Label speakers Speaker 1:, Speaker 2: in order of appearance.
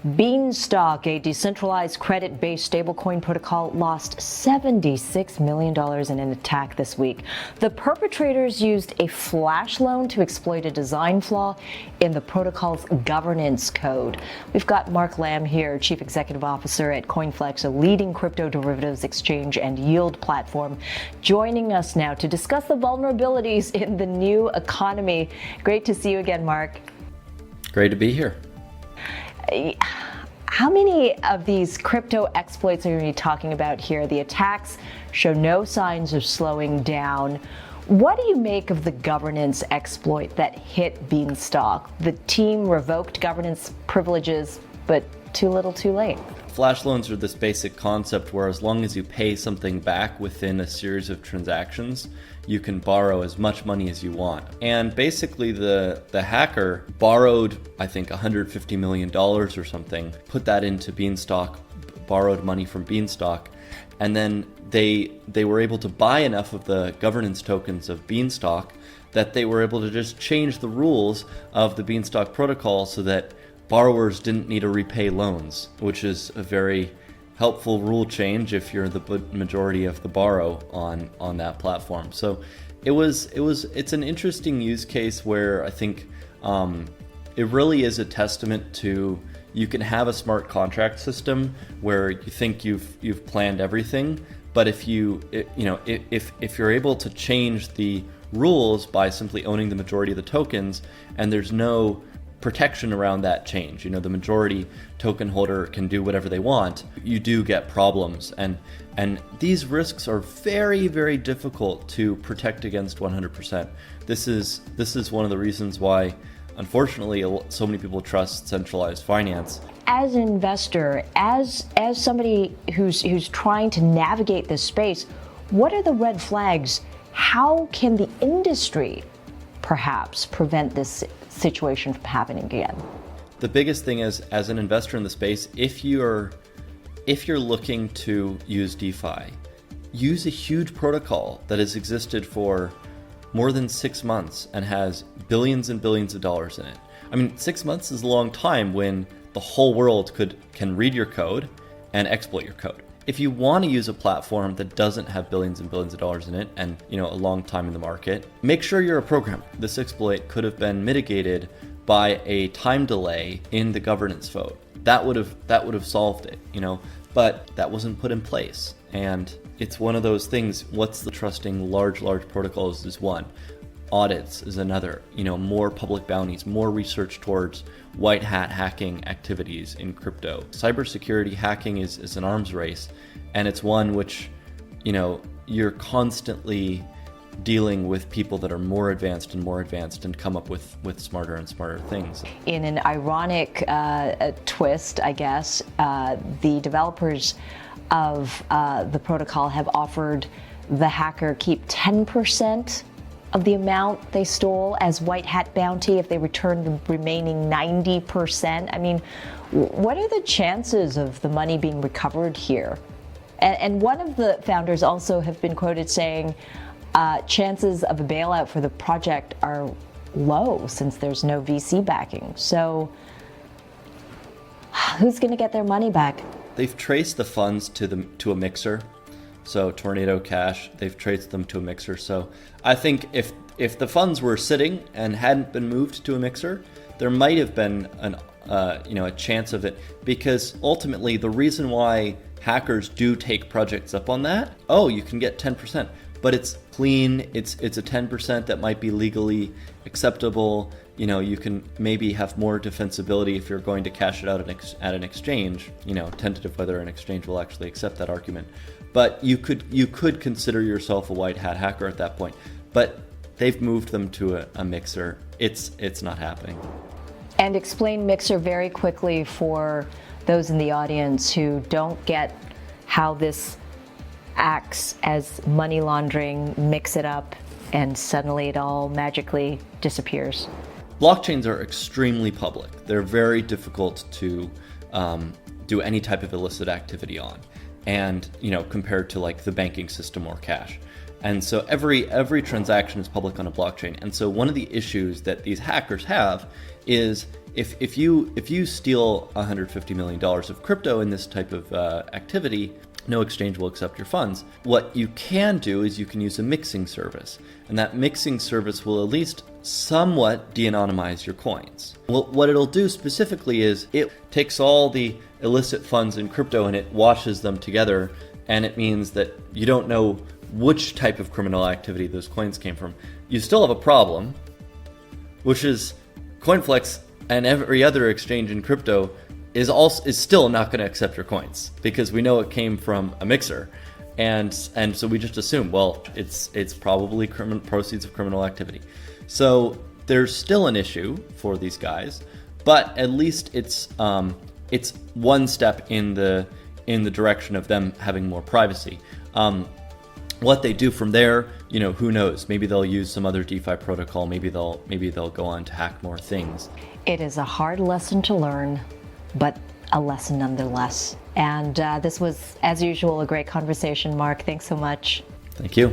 Speaker 1: Beanstalk, a decentralized credit-based stablecoin protocol, lost $76 million in an attack this week. The perpetrators used a flash loan to exploit a design flaw in the protocol's governance code. We've got Mark Lamb here, Chief Executive Officer at CoinFlex, a leading crypto derivatives exchange and yield platform, joining us now to discuss the vulnerabilities in the new economy. Great to see you again, Mark.
Speaker 2: Great to be here.
Speaker 1: How many of these crypto exploits are we talking about here? The attacks show no signs of slowing down. What do you make of the governance exploit that hit Beanstalk? The team revoked governance privileges, but too little too late.
Speaker 2: Flash loans are this basic concept where as long as you pay something back within a series of transactions, you can borrow as much money as you want. And basically the hacker borrowed, I think, $150 million or something, put that into Beanstalk, borrowed money from Beanstalk, and then they were able to buy enough of the governance tokens of Beanstalk that they were able to just change the rules of the Beanstalk protocol so that borrowers didn't need to repay loans, which is a very helpful rule change if you're the majority of the borrow on that platform. So it's an interesting use case where I think it really is a testament to you can have a smart contract system where you think you've planned everything, but if if you're able to change the rules by simply owning the majority of the tokens and there's no protection around that change, the majority token holder can do whatever they want, you do get problems, and these risks are very, very difficult to protect against 100%. This is one of the reasons why, unfortunately, so many people trust centralized finance.
Speaker 1: As an investor, as somebody who's trying to navigate this space, what are the red flags? How can the industry perhaps prevent this situation from happening again?
Speaker 2: The biggest thing is, as an investor in the space, if you're looking to use DeFi, use a huge protocol that has existed for more than 6 months and has billions and billions of dollars in it. I mean, 6 months is a long time when the whole world can read your code and exploit your code. If you want to use a platform that doesn't have billions and billions of dollars in it and a long time in the market, make sure you're a programmer. This exploit could have been mitigated by a time delay in the governance vote. That would have solved it, but that wasn't put in place. And it's one of those things. What's the trusting large protocols is one. Audits is another, more public bounties, more research towards white hat hacking activities in crypto. Cybersecurity hacking is an arms race, and it's one which, you're constantly dealing with people that are more advanced and come up with smarter and smarter things.
Speaker 1: In an ironic twist, I guess, the developers of the protocol have offered the hacker keep 10% of the amount they stole as white hat bounty if they return the remaining 90%. I mean, what are the chances of the money being recovered here? And one of the founders also have been quoted saying chances of a bailout for the project are low since there's no VC backing. So who's going to get their money back?
Speaker 2: They've traced the funds to a mixer. So Tornado Cash, they've traced them to a mixer. So I think if the funds were sitting and hadn't been moved to a mixer, there might have been a chance of it, because ultimately the reason why hackers do take projects up on that, you can get 10%, but it's clean. It's a 10% that might be legally acceptable. You can maybe have more defensibility if you're going to cash it out at an exchange. Tentative whether an exchange will actually accept that argument. But you could consider yourself a white hat hacker at that point. But they've moved them to a mixer. It's not happening.
Speaker 1: And explain mixer very quickly for those in the audience who don't get how this acts as money laundering, mix it up, and suddenly it all magically disappears.
Speaker 2: Blockchains are extremely public. They're very difficult to do any type of illicit activity on, and compared to like the banking system or cash. And so every transaction is public on a blockchain. And so one of the issues that these hackers have is if you steal $150 million of crypto in this type of activity, no exchange will accept your funds. What you can do is you can use a mixing service, and that mixing service will at least somewhat de-anonymize your coins. Well, what it'll do specifically is it takes all the illicit funds in crypto and it washes them together, and it means that you don't know which type of criminal activity those coins came from. You still have a problem, which is CoinFlex and every other exchange in crypto is still not going to accept your coins because we know it came from a mixer, and so we just assume, well, it's probably proceeds of criminal activity. So there's still an issue for these guys, but at least it's one step in the direction of them having more privacy. What they do from there, who knows? Maybe they'll use some other DeFi protocol. Maybe they'll go on to hack more things.
Speaker 1: It is a hard lesson to learn, but a lesson nonetheless. And this was, as usual, a great conversation, Mark. Thanks so much.
Speaker 2: Thank you.